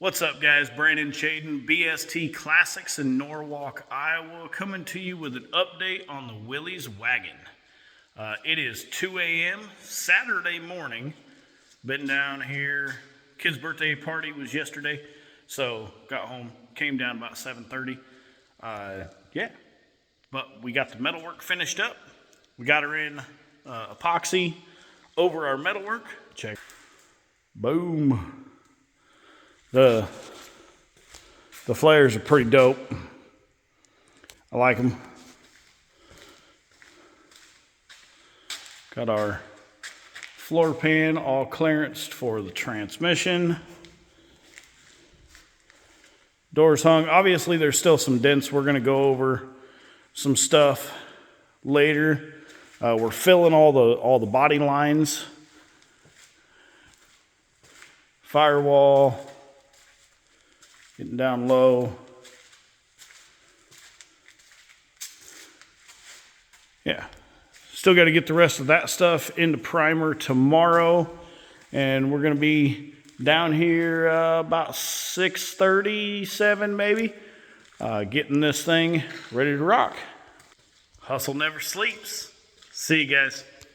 What's up, guys? Brandon Chaden, BST Classics in Norwalk, Iowa, coming to you with an update on the Willys wagon. It is 2 a.m. Saturday morning. Been down here. Kid's birthday party was yesterday, so got home, came down about 7:30. Yeah, but we got the metalwork finished up. We got her in epoxy over our metalwork. Check. Boom. The flares are pretty dope. I like them. Got our floor pan all clearanced for the transmission. Doors hung. Obviously, there's still some dents. We're going to go over some stuff later. We're filling all the body lines. Firewall. Getting down low. Yeah. Still got to get the rest of that stuff into primer tomorrow. And we're going to be down here about 6:37 maybe. Getting this thing ready to rock. Hustle never sleeps. See you guys.